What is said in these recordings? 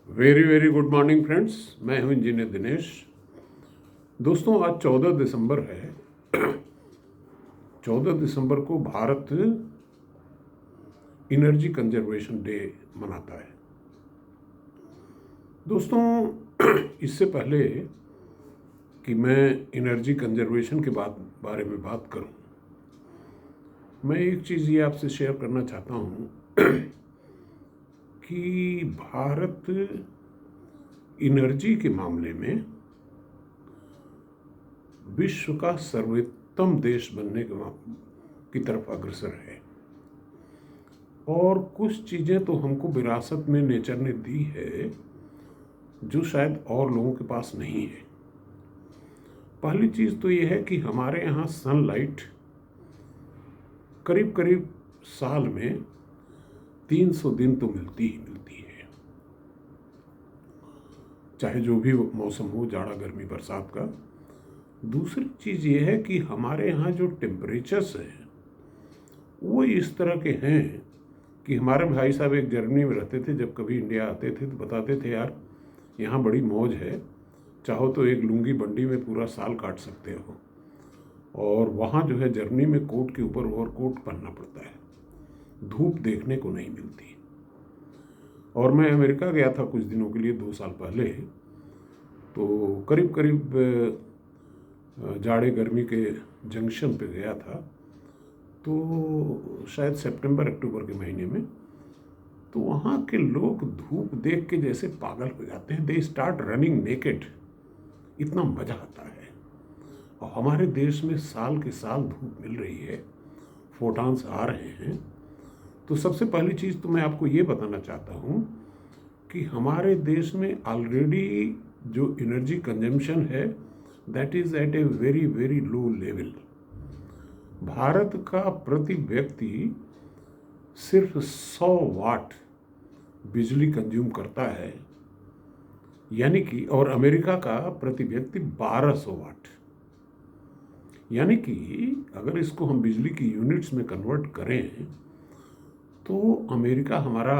Very very good morning friends. मैं हूं engineer Dinesh. दोस्तों, आज 14 दिसंबर है। 14 दिसंबर को भारत एनर्जी कंजर्वेशन डे मनाता है। दोस्तों, इससे पहले कि मैं एनर्जी कंजर्वेशन के बारे में बात करूं, मैं एक चीज़ ये आपसे शेयर करना चाहता हूं कि भारत एनर्जी के मामले में विश्व का सर्वोत्तम देश बनने की तरफ अग्रसर है। और कुछ चीज़ें तो हमको विरासत में नेचर ने दी है जो शायद और लोगों के पास नहीं है। पहली चीज़ तो ये है कि हमारे यहाँ सनलाइट करीब करीब साल में 300 दिन तो मिलती ही मिलती है, चाहे जो भी मौसम हो, जाड़ा गर्मी बरसात का। दूसरी चीज़ ये है कि हमारे यहाँ जो टेम्परेचर्स हैं वो इस तरह के हैं कि हमारे भाई साहब एक जर्मनी में रहते थे, जब कभी इंडिया आते थे तो बताते थे, यार यहाँ बड़ी मौज है, चाहो तो एक लुंगी बंडी में पूरा साल काट सकते हो। और वहाँ जो है जर्मनी में कोट के ऊपर ओवरकोट पहनना पड़ता है, धूप देखने को नहीं मिलती। और मैं अमेरिका गया था कुछ दिनों के लिए 2 साल पहले, तो करीब करीब जाड़े गर्मी के जंक्शन पे गया था, तो शायद सितंबर अक्टूबर के महीने में। तो वहाँ के लोग धूप देख के जैसे पागल हो जाते हैं, दे स्टार्ट रनिंग नेकेड, इतना मज़ा आता है। और हमारे देश में साल के साल धूप मिल रही है, फोटॉन्स आ रहे हैं। तो सबसे पहली चीज़ तो मैं आपको ये बताना चाहता हूँ कि हमारे देश में ऑलरेडी जो एनर्जी कंजम्पशन है that is at a very very low level. Bharat का प्रति व्यक्ति सिर्फ 100 वाट बिजली कंज्यूम करता है, यानी कि, और अमेरिका का प्रति व्यक्ति 1200 वाट। यानी कि अगर इसको हम बिजली की यूनिट्स में कन्वर्ट करें तो अमेरिका हमारा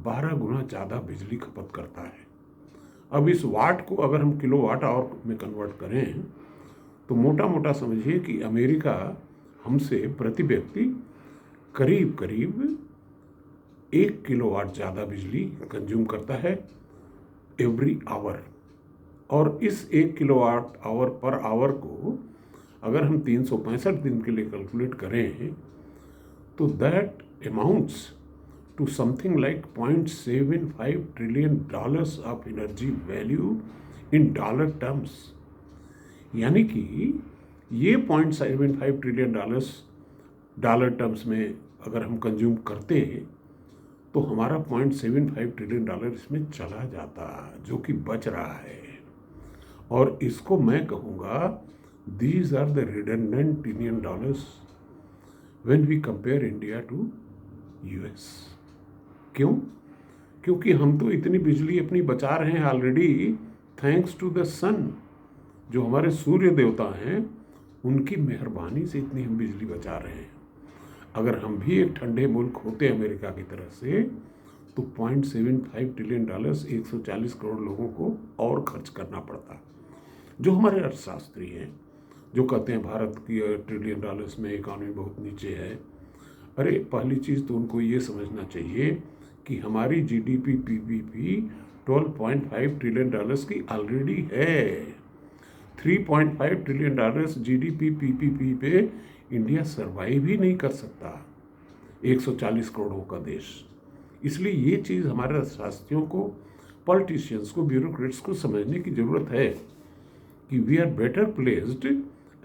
12 गुना ज़्यादा बिजली खपत करता है। अब इस वाट को अगर हम किलो वाट आवर में कन्वर्ट करें तो मोटा मोटा समझिए कि अमेरिका हमसे प्रति व्यक्ति करीब करीब 1 किलोवाट ज़्यादा बिजली कंज्यूम करता है एवरी आवर। और इस 1 किलोवाट आवर पर आवर को अगर हम 365 दिन के लिए कैलकुलेट करें तो that amounts to something like $0.75 trillion of energy value in dollar terms। यानी कि ये $0.75 ट्रिलियन डॉलर टर्म्स में अगर हम कंज्यूम करते तो हमारा $0.75 ट्रिलियन इसमें चला जाता, जो कि बच रहा है। और इसको मैं कहूँगा these are the redundant Indian dollars when we compare India to US। क्यों? क्योंकि हम तो इतनी बिजली अपनी बचा रहे हैं ऑलरेडी थैंक्स टू द सन। जो हमारे सूर्य देवता हैं उनकी मेहरबानी से इतनी हम बिजली बचा रहे हैं। अगर हम भी एक ठंडे मुल्क होते अमेरिका की तरह से तो $0.75 ट्रिलियन 140 करोड़ लोगों को और खर्च करना पड़ता। जो हमारे अर्थशास्त्री हैं जो कहते हैं भारत की ट्रिलियन डॉलर्स में इकॉनमी बहुत नीचे है, अरे पहली चीज़ तो उनको ये समझना चाहिए कि हमारी जीडीपी पीपीपी $12.5 ट्रिलियन की ऑलरेडी है। $3.5 ट्रिलियन जीडीपी पीपीपी पे इंडिया सर्वाइव ही नहीं कर सकता, 140 करोड़ों का देश। इसलिए ये चीज़ हमारे अर्थशास्त्रियों को, पॉलिटिशियंस को, ब्यूरोक्रेट्स को समझने की ज़रूरत है कि we are better placed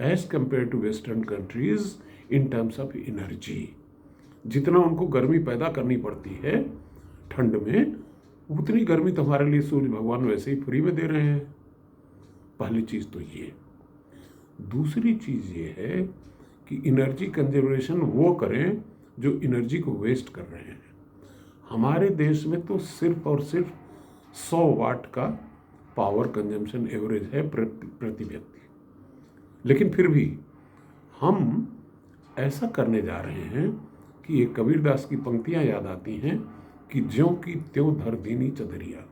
as compare to western countries in terms of energy. जितना उनको गर्मी पैदा करनी पड़ती है ठंड में, उतनी गर्मी तो हमारे लिए सूर्य भगवान वैसे ही फ्री में दे रहे हैं। पहली चीज़ तो ये। दूसरी चीज़ ये है कि एनर्जी कंजर्वेशन वो करें जो एनर्जी को वेस्ट कर रहे हैं। हमारे देश में तो सिर्फ और सिर्फ 100 वाट का पावर कंजम्पशन एवरेज है प्रति व्यक्ति, लेकिन फिर भी हम ऐसा करने जा रहे हैं कि एक कबीरदास की पंक्तियां याद आती हैं कि ज्यों की त्यों धर दीनी चदरिया।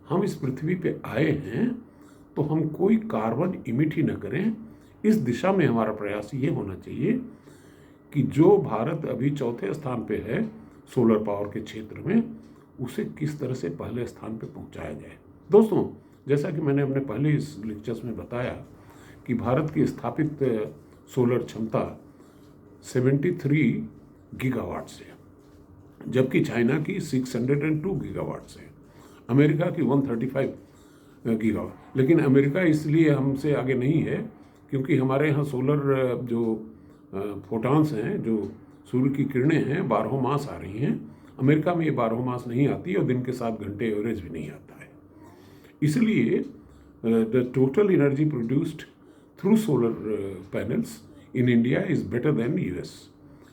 हम इस पृथ्वी पे आए हैं तो हम कोई कार्बन इमिट ही न करें। इस दिशा में हमारा प्रयास ये होना चाहिए कि जो भारत अभी चौथे स्थान पे है सोलर पावर के क्षेत्र में, उसे किस तरह से पहले स्थान पे पहुंचाया जाए। दोस्तों, जैसा कि मैंने अपने पहले इस लेक्चर्स में बताया कि भारत की स्थापित सोलर क्षमता 73 गीगावाट्स है, जबकि चाइना की 602 गीगावाट्स है, अमेरिका की 135 गीगावाट। लेकिन अमेरिका इसलिए हमसे आगे नहीं है क्योंकि हमारे यहाँ सोलर जो फोटॉन्स हैं, जो सूर्य की किरणें हैं, 12 मास आ रही हैं। अमेरिका में ये 12 मास नहीं आती और दिन के 7 घंटे एवरेज भी नहीं आता है। इसलिए the total energy produced through solar panels in India is better than US.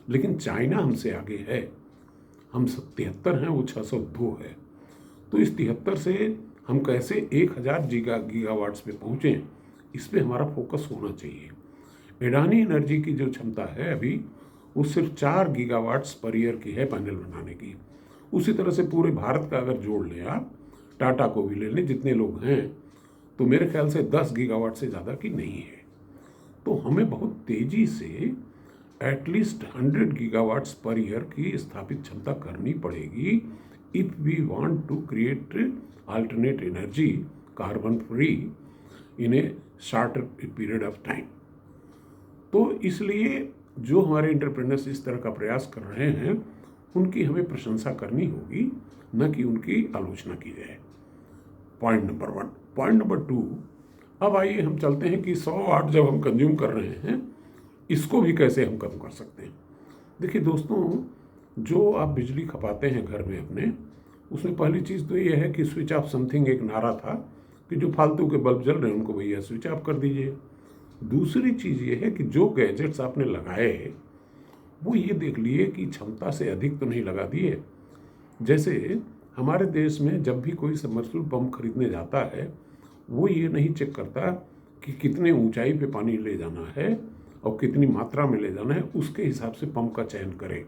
लेकिन चाइना हमसे आगे है, हम 73 हैं, वो 602 है। तो इस 73 से हम कैसे 1000 गीगावाट्स पे पहुँचें, इस पे हमारा फोकस होना चाहिए। अडानी एनर्जी की जो क्षमता है अभी, वो सिर्फ 4 गीगावाट्स पर ईयर की है पैनल बनाने की। उसी तरह से पूरे भारत का अगर जोड़ लें आप, टाटा को भी ले लें, जितने लोग हैं, तो मेरे ख्याल से 10 गीगावाट से ज़्यादा की नहीं है। तो हमें बहुत तेज़ी से एटलीस्ट 100 गीगावाट्स पर ईयर की स्थापित क्षमता करनी पड़ेगी if we want to create alternate energy carbon free in a shorter period of time. तो इसलिए जो हमारे एंटरप्रेन्योर्स इस तरह का प्रयास कर रहे हैं, उनकी हमें प्रशंसा करनी होगी, न कि उनकी आलोचना की जाए। Point number 1। पॉइंट नंबर 2, अब आइए हम चलते हैं कि 100 वाट जब हम कंज्यूम कर रहे हैं, इसको भी कैसे हम कम कर सकते हैं। देखिए दोस्तों, जो आप बिजली खपाते हैं घर में अपने, उसमें पहली चीज़ तो ये है कि स्विच ऑफ समथिंग एक नारा था कि जो फालतू के बल्ब जल रहे हैं उनको भैया स्विच ऑफ कर दीजिए। दूसरी चीज़ ये है कि जो गैजेट्स आपने लगाए वो ये देख लिए कि क्षमता से अधिक तो नहीं लगा दिए। जैसे हमारे देश में जब भी कोई सबमर्सिबल पंप खरीदने जाता है, वो ये नहीं चेक करता कि कितने ऊंचाई पे पानी ले जाना है और कितनी मात्रा में ले जाना है, उसके हिसाब से पंप का चयन करे।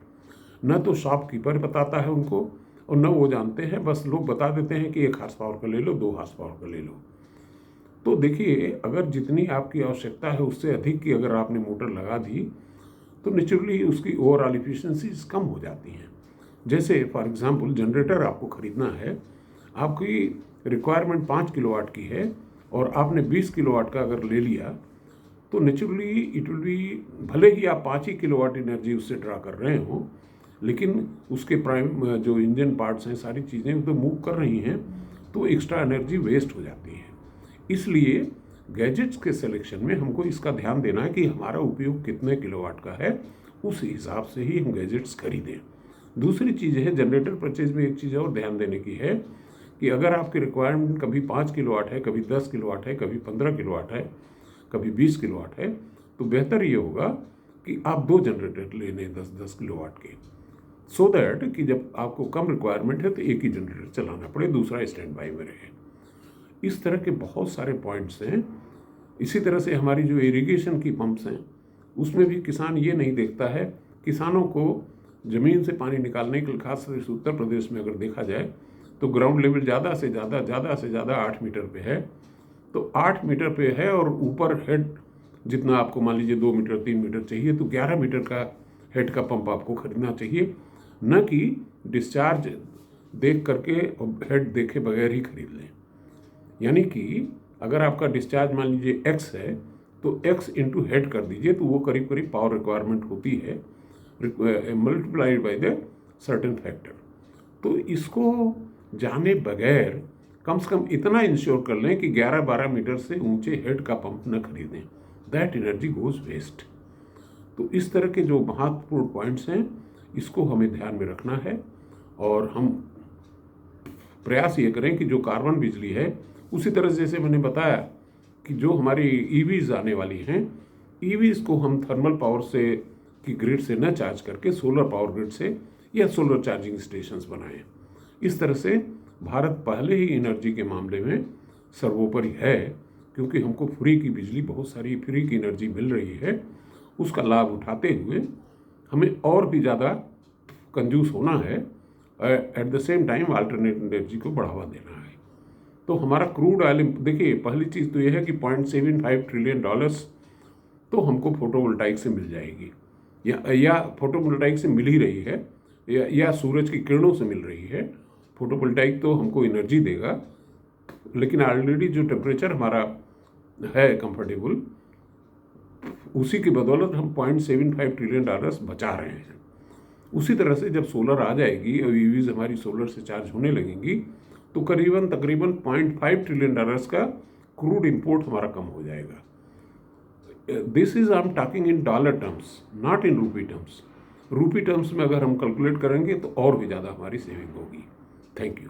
न तो शॉपकीपर बताता है उनको और न वो जानते हैं, बस लोग बता देते हैं कि 1 हार्स पावर का ले लो, 2 हार्स पावर का ले लो। तो देखिए, अगर जितनी आपकी आवश्यकता है उससे अधिक की अगर आपने मोटर लगा दी तो नेचुरली उसकी ओवरऑल इफिशिएंसीज कम हो जाती हैं। जैसे फॉर एग्जांपल जनरेटर आपको खरीदना है, आपकी रिक्वायरमेंट 5 किलोवाट की है और आपने 20 किलोवाट का अगर ले लिया तो नेचुरली इट विल बी, भले ही आप 5 ही किलोवाट एनर्जी उससे ड्रा कर रहे हो, लेकिन उसके प्राइम जो इंजन पार्ट्स हैं, सारी चीज़ें तो मूव कर रही हैं, तो एक्स्ट्रा एनर्जी वेस्ट हो जाती है। इसलिए गैजेट्स के सिलेक्शन में हमको इसका ध्यान देना है कि हमारा उपयोग कितने किलोवाट का है, उस हिसाब से ही हम गैजेट्स खरीदें। दूसरी चीज़ है, जनरेटर परचेज में एक चीज़ और ध्यान देने की है कि अगर आपकी रिक्वायरमेंट कभी 5 किलोवाट है, कभी 10 किलोवाट है, कभी 15 किलोवाट है, कभी 20 किलोवाट है, तो बेहतर ये होगा कि आप 2 जनरेटर ले लें 10-10 किलोवाट के, सो दैट कि जब आपको कम रिक्वायरमेंट है तो एक ही जनरेटर चलाना पड़े, दूसरा स्टैंड बाई में रहे। इस तरह के बहुत सारे पॉइंट्स हैं। इसी तरह से हमारी जो इरिगेशन की पंप्स हैं, उसमें भी किसान ये नहीं देखता है, किसानों को ज़मीन से पानी निकालने के लिए खासतौर से उत्तर प्रदेश में अगर देखा जाए तो ग्राउंड लेवल ज़्यादा से ज़्यादा 8 मीटर पे है। तो 8 मीटर पे है और ऊपर हेड जितना आपको मान लीजिए 2 मीटर 3 मीटर चाहिए, तो 11 मीटर का हेड का पंप आपको खरीदना चाहिए, न कि डिस्चार्ज देख करके हेड देखे बगैर ही खरीद लें। यानी कि अगर आपका डिस्चार्ज मान लीजिए x है तो x इंटू हेड कर दीजिए, तो वो करीब करीब पावर रिक्वायरमेंट होती है multiplied by the certain factor. तो इसको जाने बगैर कम से कम इतना इंश्योर कर लें कि 11-12 मीटर से ऊंचे हेड का पंप न खरीदें, दैट एनर्जी गोज वेस्ट। तो इस तरह के जो महत्वपूर्ण पॉइंट्स हैं, इसको हमें ध्यान में रखना है और हम प्रयास ये करें कि जो कार्बन बिजली है, उसी तरह जैसे मैंने बताया कि जो हमारी ईवीज़ आने वाली हैं, ईवीज़ को हम थर्मल पावर से की ग्रिड से न चार्ज करके सोलर पावर ग्रिड से या सोलर चार्जिंग स्टेशंस बनाएं। इस तरह से भारत पहले ही एनर्जी के मामले में सर्वोपरि है, क्योंकि हमको फ्री की बिजली, बहुत सारी फ्री की एनर्जी मिल रही है। उसका लाभ उठाते हुए हमें और भी ज़्यादा कंजूस होना है, at the same time alternate energy को बढ़ावा देना है। तो हमारा क्रूड ऑयल, देखिए पहली चीज़ तो यह है कि $0.75 ट्रिलियन तो हमको फोटोवोल्टाइक से मिल जाएगी, या फोटोवोल्टाइक से मिल ही रही है, या सूरज की किरणों से मिल रही है। फोटोवोल्टाइक तो हमको एनर्जी देगा, लेकिन ऑलरेडी जो टेम्परेचर हमारा है कंफर्टेबल, उसी की बदौलत हम $0.75 ट्रिलियन बचा रहे हैं। उसी तरह से जब सोलर आ जाएगी और ईवीज हमारी सोलर से चार्ज होने लगेंगी, तो करीबन तकरीबन $0.5 ट्रिलियन का क्रूड इंपोर्ट हमारा कम हो जाएगा। This is I am talking in dollar terms, not in रूपी टर्म्स। रूपी टर्म्स में अगर हम कैलकुलेट करेंगे तो और भी ज़्यादा हमारी सेविंग होगी। Thank you.